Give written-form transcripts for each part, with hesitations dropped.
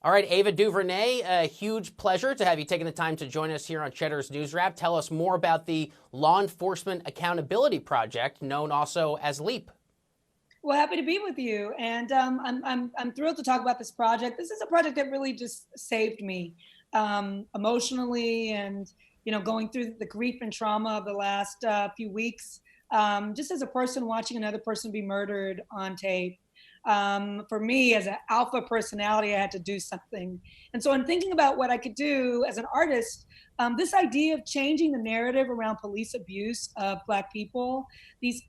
All right, Ava DuVernay, a huge pleasure to have you taking the time to join us here on Cheddar's News Wrap. Tell us more about the Law Enforcement Accountability Project, known also as LEAP. Well, happy to be with you, and I'm thrilled to talk about this project. This is a project that really just saved me emotionally, and going through the grief and trauma of the last few weeks. Just as a person watching another person be murdered on tape. For me, as an alpha personality, I had to do something, and so I'm thinking about what I could do as an artist. This idea of changing the narrative around police abuse of Black people, these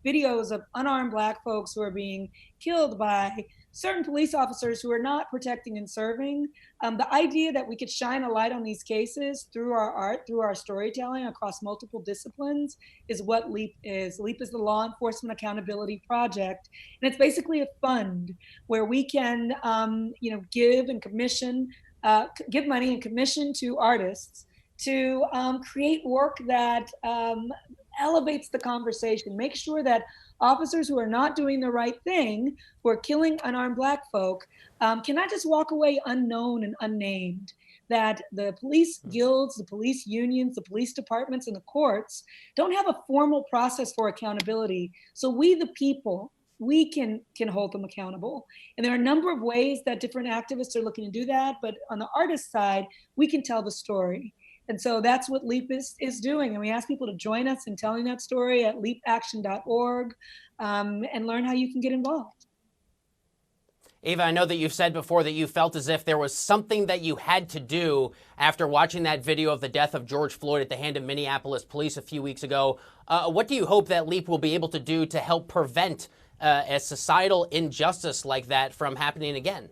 videos of unarmed Black folks who are being killed by certain police officers who are not protecting and serving. The idea that we could shine a light on these cases through our art, through our storytelling across multiple disciplines is what LEAP is. LEAP is the Law Enforcement Accountability Project. And it's basically a fund where we can, give and commission, give money and commission to artists to create work that elevates the conversation, make sure that officers who are not doing the right thing, who are killing unarmed Black folk, cannot just walk away unknown and unnamed. That the police guilds, the police unions, the police departments, and the courts don't have a formal process for accountability. So we, the people, we can hold them accountable. And there are a number of ways that different activists are looking to do that. But on the artist side, we can tell the story. And so that's what LEAP is doing. And we ask people to join us in telling that story at leapaction.org and learn how you can get involved. Ava, I know that you've said before that you felt as if there was something that you had to do after watching that video of the death of George Floyd at the hand of Minneapolis police a few weeks ago. What do you hope that LEAP will be able to do to help prevent a societal injustice like that from happening again?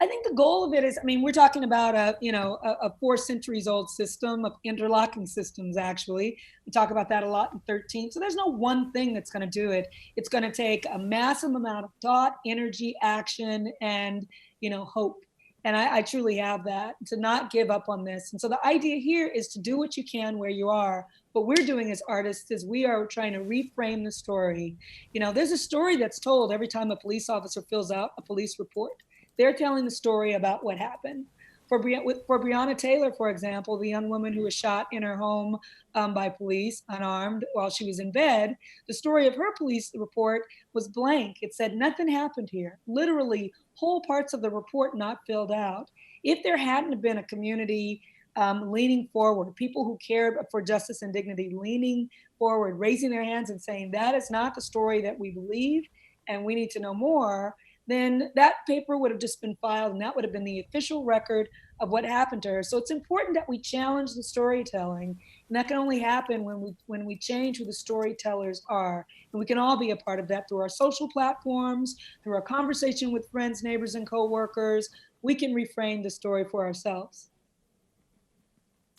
I think the goal of it is, I mean, we're talking about a 4 centuries old system of interlocking systems, actually. We talk about that a lot in 13. So there's no one thing that's going to do it. It's going to take a massive amount of thought, energy, action, and, hope. And I truly have that, to not give up on this. And so the idea here is to do what you can where you are. What we're doing as artists is we are trying to reframe the story. There's a story that's told every time a police officer fills out a police report. They're telling the story about what happened. For Breonna Taylor, for example, the young woman who was shot in her home by police, unarmed, while she was in bed, the story of her police report was blank. It said nothing happened here. Literally, whole parts of the report not filled out. If there hadn't been a community leaning forward, people who cared for justice and dignity leaning forward, raising their hands and saying, that is not the story that we believe, and we need to know more, then that paper would have just been filed, and that would have been the official record of what happened to her. So it's important that we challenge the storytelling, and that can only happen when we change who the storytellers are. And we can all be a part of that through our social platforms, through our conversation with friends, neighbors, and coworkers. We can reframe the story for ourselves.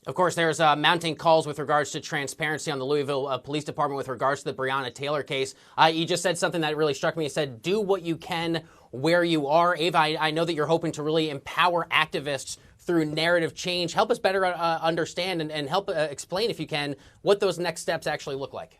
Of course, there's mounting calls with regards to transparency on the Louisville Police Department with regards to the Breonna Taylor case. You just said something that really struck me. You said, do what you can where you are. Ava, I know that you're hoping to really empower activists through narrative change. Help us better understand and help explain, if you can, what those next steps actually look like.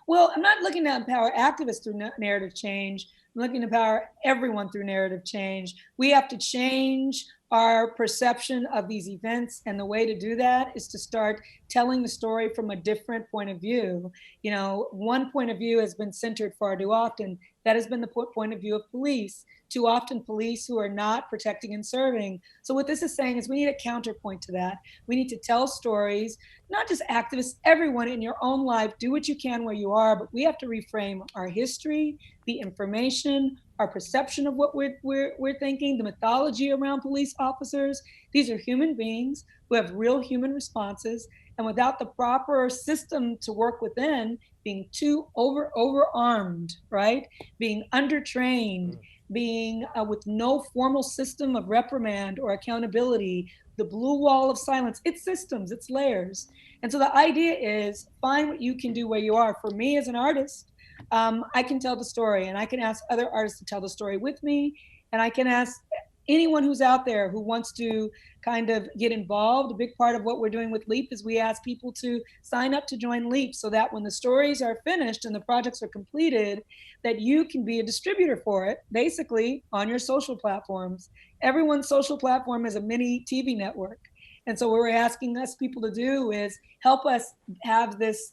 Well, I'm not looking to empower activists through narrative change. I'm looking to empower everyone through narrative change. We have to change our perception of these events. And the way to do that is to start telling the story from a different point of view. One point of view has been centered far too often. That has been the point of view of police. Too often police who are not protecting and serving. So what this is saying is we need a counterpoint to that. We need to tell stories, not just activists, everyone in your own life, do what you can where you are, but we have to reframe our history, the information, our perception of what we're thinking, the mythology around police officers. These are human beings who have real human responses. And without the proper system to work within, being too overarmed, right? Being undertrained, being with no formal system of reprimand or accountability, the blue wall of silence, it's systems, it's layers. And so the idea is find what you can do where you are. For me as an artist, I can tell the story, and I can ask other artists to tell the story with me, and I can ask anyone who's out there who wants to kind of get involved, a big part of what we're doing with LEAP is we ask people to sign up to join LEAP so that when the stories are finished and the projects are completed, that you can be a distributor for it, basically on your social platforms. Everyone's social platform is a mini TV network. And so what we're asking us people to do is help us have this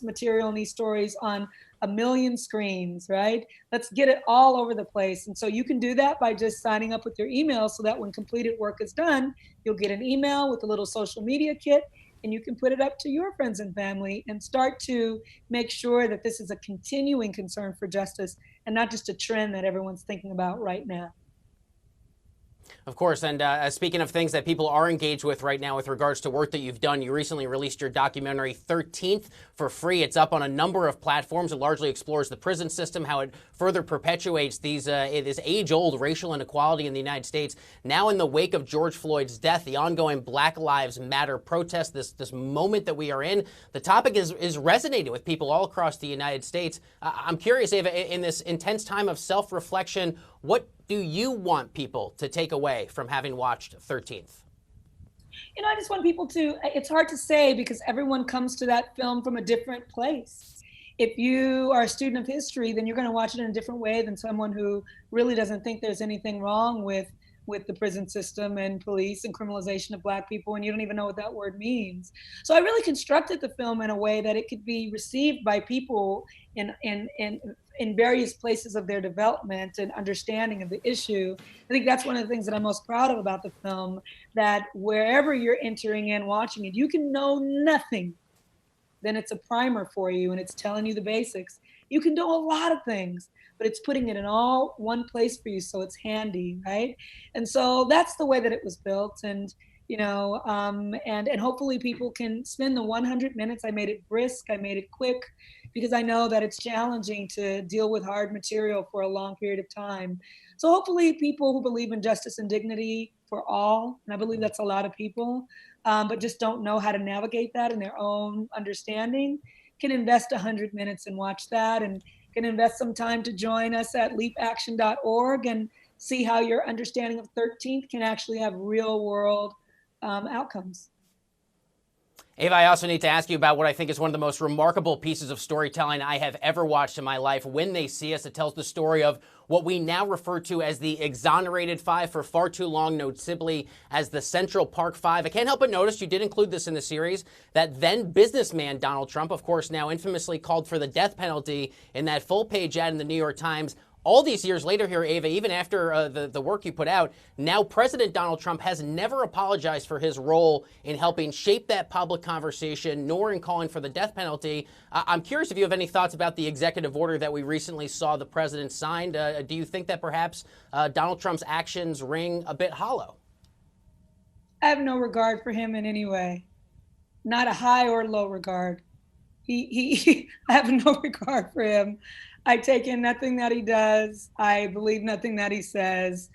material and these stories on 1 million screens, right? Let's get it all over the place. And so you can do that by just signing up with your email so that when completed work is done, you'll get an email with a little social media kit and you can put it up to your friends and family and start to make sure that this is a continuing concern for justice and not just a trend that everyone's thinking about right now. Of course, and speaking of things that people are engaged with right now with regards to work that you've done, you recently released your documentary 13th for free. It's up on a number of platforms. It largely explores the prison system, how it further perpetuates this age-old racial inequality in the United States. Now in the wake of George Floyd's death, the ongoing Black Lives Matter protest, this moment that we are in, the topic is resonating with people all across the United States. I'm curious, Ava, in this intense time of self-reflection, what do you want people to take away from having watched 13th? I just want people to, it's hard to say because everyone comes to that film from a different place. If you are a student of history, then you're going to watch it in a different way than someone who really doesn't think there's anything wrong with the prison system and police and criminalization of Black people, and you don't even know what that word means. So I really constructed the film in a way that it could be received by people in various places of their development and understanding of the issue. I think that's one of the things that I'm most proud of about the film, that wherever you're entering in, watching it, you can know nothing. Then it's a primer for you and it's telling you the basics. You can do a lot of things, but it's putting it in all one place for you so it's handy, right? And so that's the way that it was built. And and hopefully people can spend the 100 minutes. I made it brisk, I made it quick, because I know that it's challenging to deal with hard material for a long period of time. So hopefully people who believe in justice and dignity for all, and I believe that's a lot of people, but just don't know how to navigate that in their own understanding, can invest 100 minutes and watch that, and can invest some time to join us at leapaction.org and see how your understanding of 13th can actually have real world outcomes. Ava, I also need to ask you about what I think is one of the most remarkable pieces of storytelling I have ever watched in my life. When They See Us, it tells the story of what we now refer to as the Exonerated Five, for far too long known simply as the Central Park Five. I can't help but notice, you did include this in the series, that then businessman Donald Trump, of course now infamously called for the death penalty in that full-page ad in the New York Times. All these years later here, Ava, even after the work you put out, now President Donald Trump has never apologized for his role in helping shape that public conversation, nor in calling for the death penalty. I'm curious if you have any thoughts about the executive order that we recently saw the president signed. Do you think that perhaps Donald Trump's actions ring a bit hollow? I have no regard for him in any way, not a high or low regard. I have no regard for him. I take in nothing that he does. I believe nothing that he says.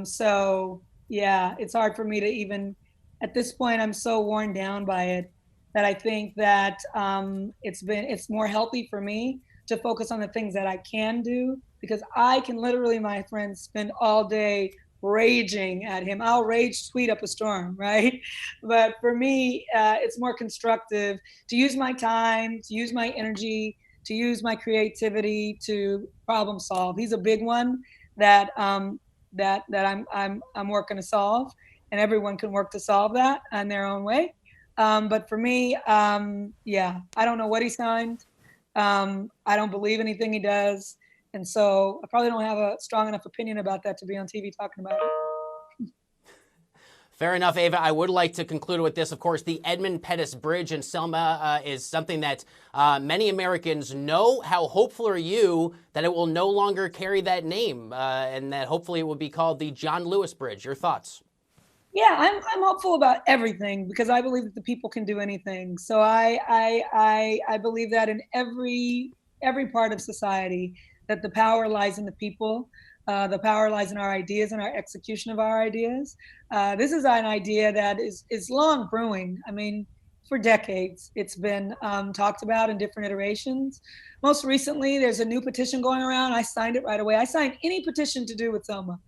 So yeah, it's hard for me to even, at this point, I'm so worn down by it that I think that it's more healthy for me to focus on the things that I can do, because I can literally, my friends, spend all day raging at him. I'll rage tweet up a storm, right? But for me, it's more constructive to use my time, to use my energy, to use my creativity to problem solve. He's a big one that I'm working to solve, and everyone can work to solve that in their own way. But for me, yeah, I don't know what he signed. I don't believe anything he does, and so I probably don't have a strong enough opinion about that to be on TV talking about it. Fair enough, Ava. I would like to conclude with this. Of course, the Edmund Pettus Bridge in Selma is something that many Americans know. How hopeful are you that it will no longer carry that name and that hopefully it will be called the John Lewis Bridge? Your thoughts? Yeah, I'm hopeful about everything because I believe that the people can do anything. So I believe that in every part of society, that the power lies in the people. The power lies in our ideas and our execution of our ideas. This is an idea that is long brewing. I mean, for decades, it's been talked about in different iterations. Most recently, there's a new petition going around. I signed it right away. I signed any petition to do with Selma.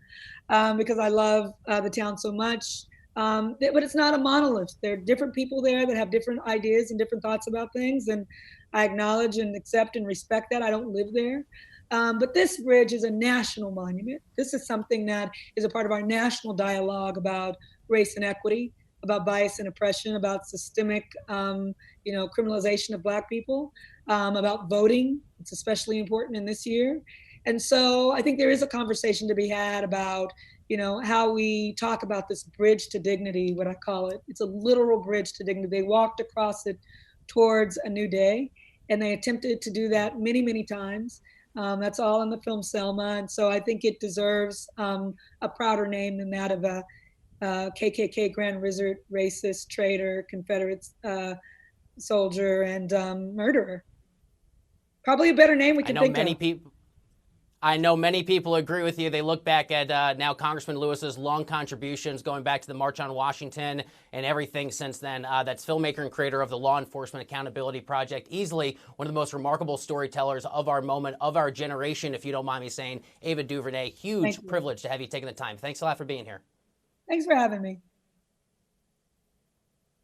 because I love the town so much. But it's not a monolith. There are different people there that have different ideas and different thoughts about things, and I acknowledge and accept and respect that. I don't live there. But this bridge is a national monument. This is something that is a part of our national dialogue about race and equity, about bias and oppression, about systemic, criminalization of Black people, about voting. It's especially important in this year. And so I think there is a conversation to be had about, how we talk about this bridge to dignity, what I call it. It's a literal bridge to dignity. They walked across it towards a new day, and they attempted to do that many, many times. That's all in the film Selma. And so I think it deserves a prouder name than that of a KKK Grand Wizard, racist, traitor, Confederate soldier, and murderer. Probably a better name we can think of. I know many people agree with you. They look back at now Congressman Lewis's long contributions going back to the March on Washington and everything since then. That's filmmaker and creator of the Law Enforcement Accountability Project, easily one of the most remarkable storytellers of our moment, of our generation, if you don't mind me saying. Ava DuVernay, huge privilege to have you taking the time. Thanks a lot for being here. Thanks for having me.